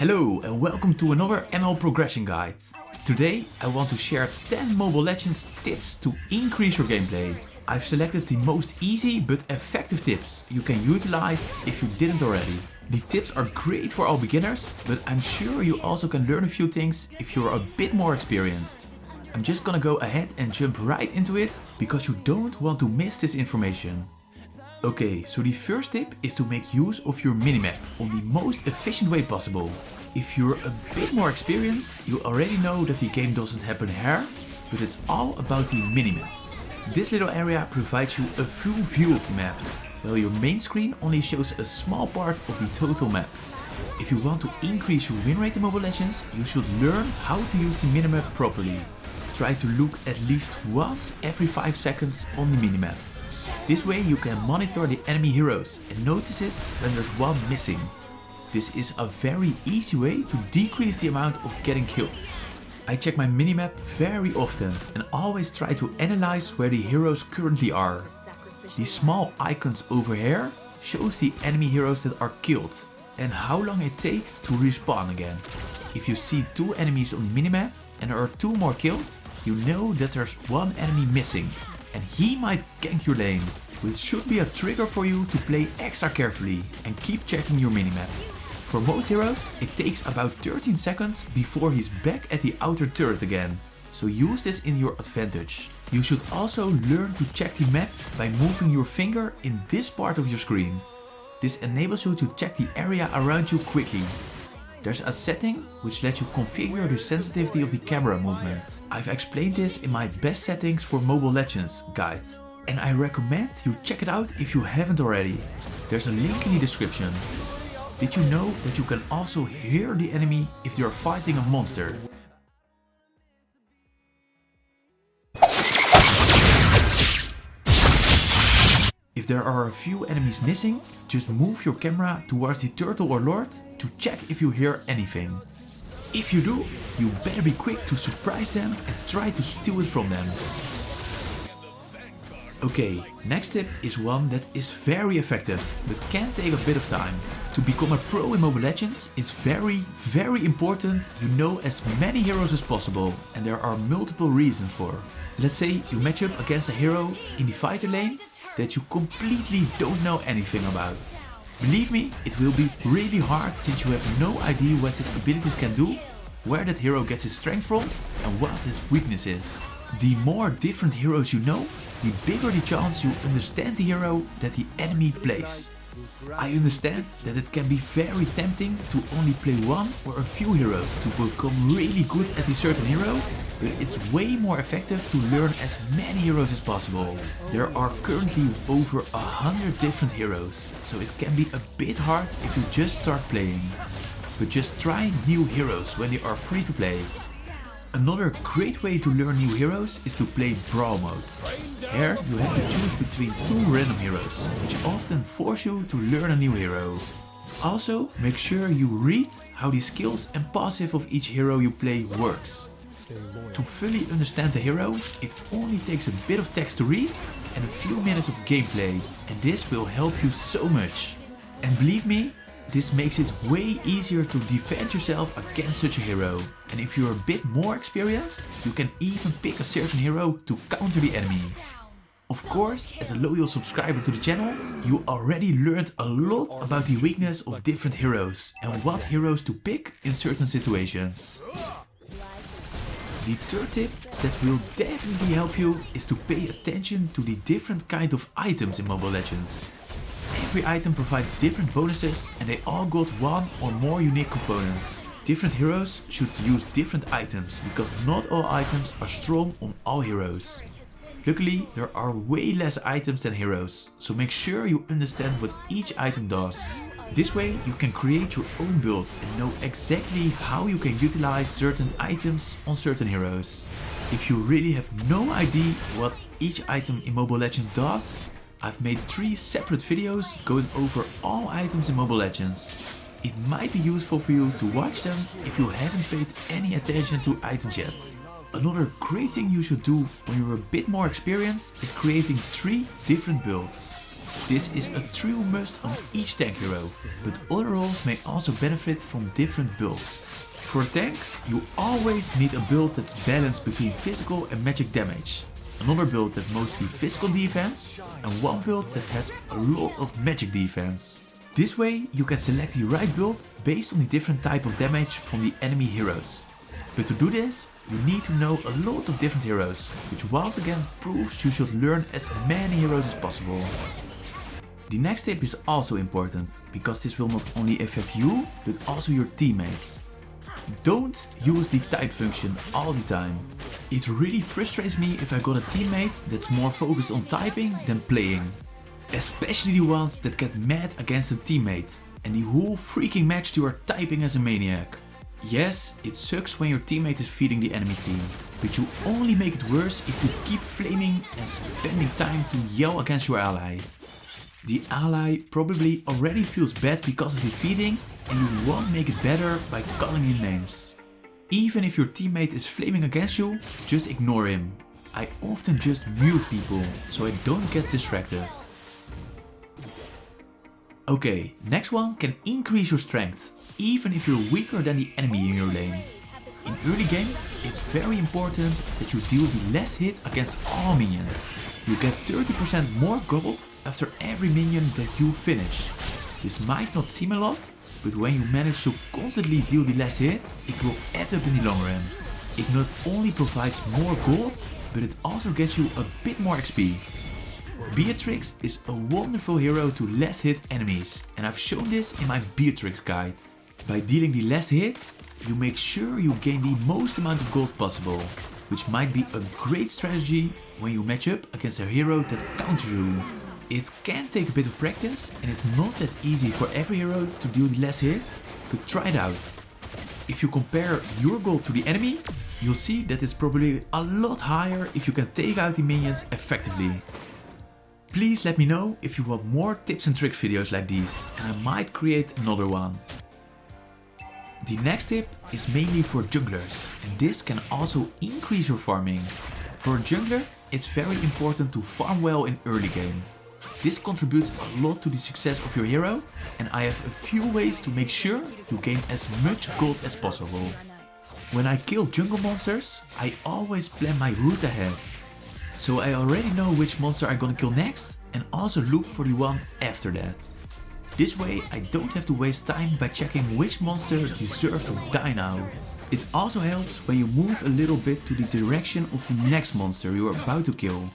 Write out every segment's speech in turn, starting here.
Hello and welcome to another ML progression guide. Today I want to share 10 Mobile Legends tips to increase your gameplay. I've selected the most easy but effective tips you can utilize if you didn't already. The tips are great for all beginners, but I'm sure you also can learn a few things if you're a bit more experienced. I'm just gonna go ahead and jump right into it because you don't want to miss this information. Okay, so the first tip is to make use of your minimap on the most efficient way possible. If you're a bit more experienced, you already know that the game doesn't happen here, but it's all about the minimap. This little area provides you a full view of the map, while your main screen only shows a small part of the total map. If you want to increase your win rate in Mobile Legends, you should learn how to use the minimap properly. Try to look at least once every 5 seconds on the minimap. This way you can monitor the enemy heroes and notice it when there's one missing. This is a very easy way to decrease the amount of getting killed. I check my minimap very often and always try to analyze where the heroes currently are. These small icons over here shows the enemy heroes that are killed and how long it takes to respawn again. If you see 2 enemies on the minimap and there are 2 more killed, you know that there's 1 enemy missing. And he might gank your lane, which should be a trigger for you to play extra carefully and keep checking your minimap. For most heroes, it takes about 13 seconds before he's back at the outer turret again, so use this in your advantage. You should also learn to check the map by moving your finger in this part of your screen. This enables you to check the area around you quickly. There's a setting which lets you configure the sensitivity of the camera movement. I've explained this in my best settings for Mobile Legends guide, and I recommend you check it out if you haven't already. There's a link in the description. Did you know that you can also hear the enemy if they are fighting a monster? If there are a few enemies missing, just move your camera towards the turtle or lord to check if you hear anything. If you do, you better be quick to surprise them and try to steal it from them. Okay, next tip is one that is very effective, but can take a bit of time. To become a pro in Mobile Legends, it's very important you know as many heroes as possible, and there are multiple reasons for. Let's say you match up against a hero in the fighter lane that you completely don't know anything about. Believe me, it will be really hard since you have no idea what his abilities can do, where that hero gets his strength from and what his weakness is. The more different heroes you know, the bigger the chance you understand the hero that the enemy plays. I understand that it can be very tempting to only play one or a few heroes to become really good at a certain hero, but it's way more effective to learn as many heroes as possible. There are currently over 100 different heroes, so it can be a bit hard if you just start playing. But just try new heroes when they are free to play. Another great way to learn new heroes is to play Brawl mode. Here you have to choose between 2 random heroes, which often force you to learn a new hero. Also, make sure you read how the skills and passive of each hero you play works. To fully understand the hero, it only takes a bit of text to read and a few minutes of gameplay, and this will help you so much. And believe me, this makes it way easier to defend yourself against such a hero. And if you're a bit more experienced, you can even pick a certain hero to counter the enemy. Of course, as a loyal subscriber to the channel, you already learned a lot about the weakness of different heroes and what heroes to pick in certain situations. The third tip that will definitely help you is to pay attention to the different kind of items in Mobile Legends. Every item provides different bonuses and they all got one or more unique components. Different heroes should use different items because not all items are strong on all heroes. Luckily, there are way less items than heroes, so make sure you understand what each item does. This way you can create your own build and know exactly how you can utilize certain items on certain heroes. If you really have no idea what each item in Mobile Legends does, I've made 3 separate videos going over all items in Mobile Legends. It might be useful for you to watch them if you haven't paid any attention to items yet. Another great thing you should do when you're a bit more experienced is creating 3 different builds. This is a true must on each tank hero, but other roles may also benefit from different builds. For a tank, you always need a build that's balanced between physical and magic damage, another build that mostly physical defense, and one build that has a lot of magic defense. This way you can select the right build based on the different type of damage from the enemy heroes. But to do this, you need to know a lot of different heroes, which once again proves you should learn as many heroes as possible. The next tip is also important, because this will not only affect you, but also your teammates. Don't use the type function all the time. It really frustrates me if I got a teammate that's more focused on typing than playing. Especially the ones that get mad against a teammate and the whole freaking match you are typing as a maniac. Yes, it sucks when your teammate is feeding the enemy team, but you only make it worse if you keep flaming and spending time to yell against your ally. The ally probably already feels bad because of the feeding, and you won't make it better by calling him names. Even if your teammate is flaming against you, just ignore him. I often just mute people, so I don't get distracted. Okay, next one can increase your strength, even if you're weaker than the enemy in your lane. In early game, it's very important that you deal the less hit against all minions. You get 30% more gold after every minion that you finish. This might not seem a lot, but when you manage to constantly deal the less hit, it will add up in the long run. It not only provides more gold, but it also gets you a bit more XP. Beatrix is a wonderful hero to less hit enemies, and I've shown this in my Beatrix guide. By dealing the less hit, you make sure you gain the most amount of gold possible, which might be a great strategy when you match up against a hero that counters you. It can take a bit of practice, and it's not that easy for every hero to deal the less hit, but try it out. If you compare your gold to the enemy, you'll see that it's probably a lot higher if you can take out the minions effectively. Please let me know if you want more tips and tricks videos like these, and I might create another one. The next tip is mainly for junglers, and this can also increase your farming. For a jungler, it's very important to farm well in early game. This contributes a lot to the success of your hero, and I have a few ways to make sure you gain as much gold as possible. When I kill jungle monsters, I always plan my route ahead. So I already know which monster I'm gonna kill next, and also look for the one after that. This way I don't have to waste time by checking which monster deserves to die now. It also helps when you move a little bit to the direction of the next monster you are about to kill.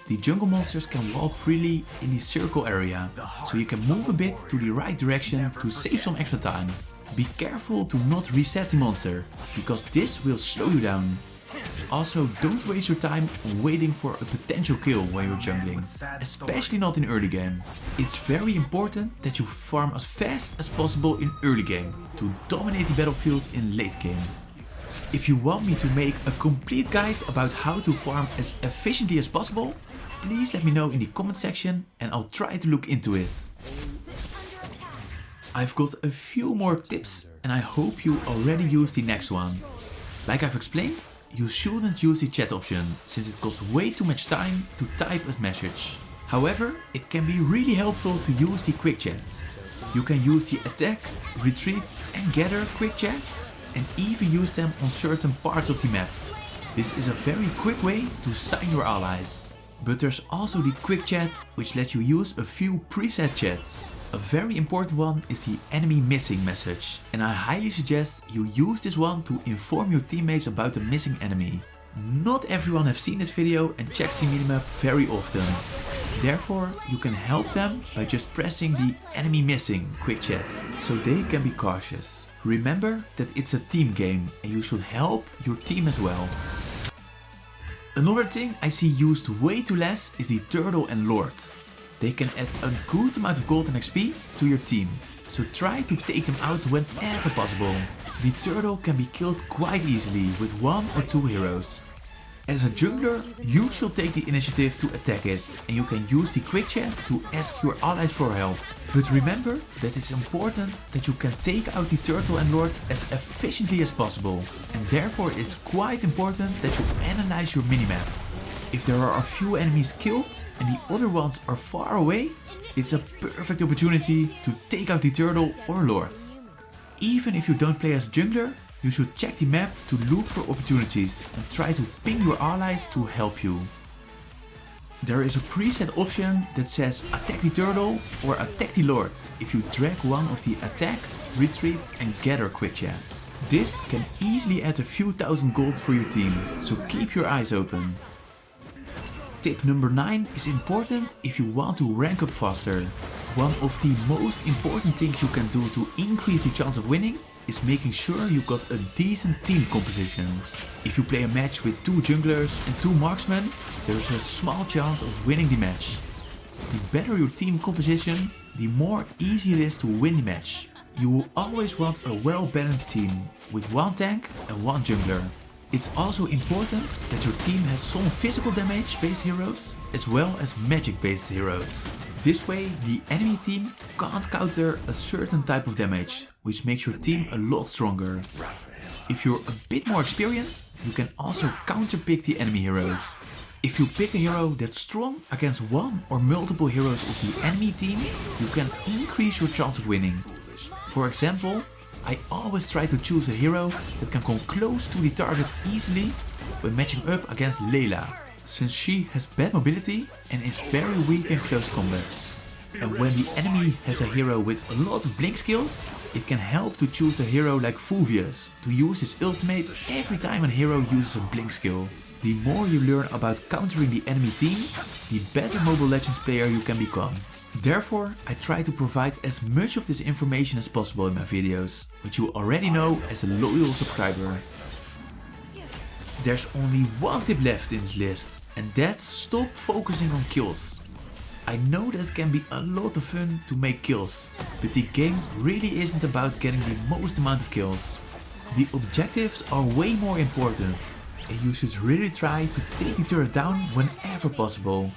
The jungle monsters can walk freely in the circle area, so you can move a bit to the right direction to save some extra time. Be careful to not reset the monster, because this will slow you down. Also, don't waste your time on waiting for a potential kill when you're jungling, especially not in early game. It's very important that you farm as fast as possible in early game to dominate the battlefield in late game. If you want me to make a complete guide about how to farm as efficiently as possible, please let me know in the comment section and I'll try to look into it. I've got a few more tips and I hope you already use the next one. Like I've explained, you shouldn't use the chat option, since it costs way too much time to type a message. However, it can be really helpful to use the quick chat. You can use the attack, retreat and gather quick chat, and even use them on certain parts of the map. This is a very quick way to sign your allies. But there's also the quick chat, which lets you use a few preset chats. A very important one is the enemy missing message, and I highly suggest you use this one to inform your teammates about the missing enemy. Not everyone has seen this video and checks the minimap very often. Therefore, you can help them by just pressing the enemy missing quick chat, so they can be cautious. Remember that it's a team game and you should help your team as well. Another thing I see used way too less is the Turtle and Lord. They can add a good amount of gold and XP to your team, so try to take them out whenever possible. The Turtle can be killed quite easily with 1 or 2 heroes. As a jungler, you should take the initiative to attack it, and you can use the quick chat to ask your allies for help. But remember that it's important that you can take out the Turtle and Lord as efficiently as possible, and therefore it's quite important that you analyze your minimap. If there are a few enemies killed and the other ones are far away, it's a perfect opportunity to take out the turtle or lord. Even if you don't play as jungler, you should check the map to look for opportunities and try to ping your allies to help you. There is a preset option that says attack the turtle or attack the lord if you drag one of the attack, retreat and gather quick chats. This can easily add a few thousand gold for your team, so keep your eyes open. Tip number 9 is important if you want to rank up faster. One of the most important things you can do to increase the chance of winning is making sure you got a decent team composition. If you play a match with 2 junglers and 2 marksmen, there is a small chance of winning the match. The better your team composition, the more easy it is to win the match. You will always want a well-balanced team with 1 tank and 1 jungler. It's also important that your team has some physical damage based heroes as well as magic based heroes. This way the enemy team can't counter a certain type of damage, which makes your team a lot stronger. If you're a bit more experienced, you can also counterpick the enemy heroes. If you pick a hero that's strong against one or multiple heroes of the enemy team, you can increase your chance of winning. For example, I always try to choose a hero that can come close to the target easily when matching up against Layla, since she has bad mobility and is very weak in close combat. And when the enemy has a hero with a lot of blink skills, it can help to choose a hero like Fulvius to use his ultimate every time a hero uses a blink skill. The more you learn about countering the enemy team, the better Mobile Legends player you can become. Therefore, I try to provide as much of this information as possible in my videos, which you already know as a loyal subscriber. There's only one tip left in this list, and that's stop focusing on kills. I know that it can be a lot of fun to make kills, but the game really isn't about getting the most amount of kills. The objectives are way more important, and you should really try to take the turret down whenever possible.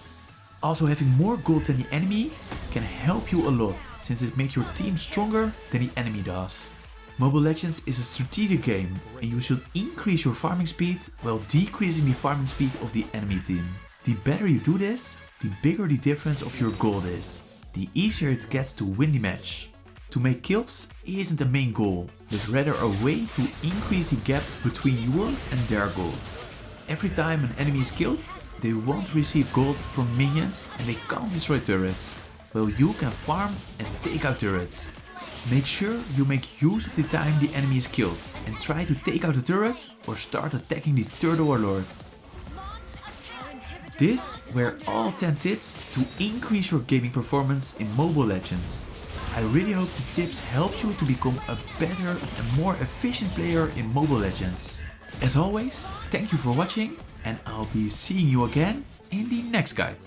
Also, having more gold than the enemy can help you a lot, since it makes your team stronger than the enemy does. Mobile Legends is a strategic game and you should increase your farming speed while decreasing the farming speed of the enemy team. The better you do this, the bigger the difference of your gold is, the easier it gets to win the match. To make kills isn't the main goal, but rather a way to increase the gap between your and their gold. Every time an enemy is killed, they won't receive gold from minions and they can't destroy turrets, while you can farm and take out turrets. Make sure you make use of the time the enemy is killed and try to take out the turret or start attacking the turtle or lord. This were all 10 tips to increase your gaming performance in Mobile Legends. I really hope the tips helped you to become a better and more efficient player in Mobile Legends. As always, thank you for watching and I'll be seeing you again in the next guide.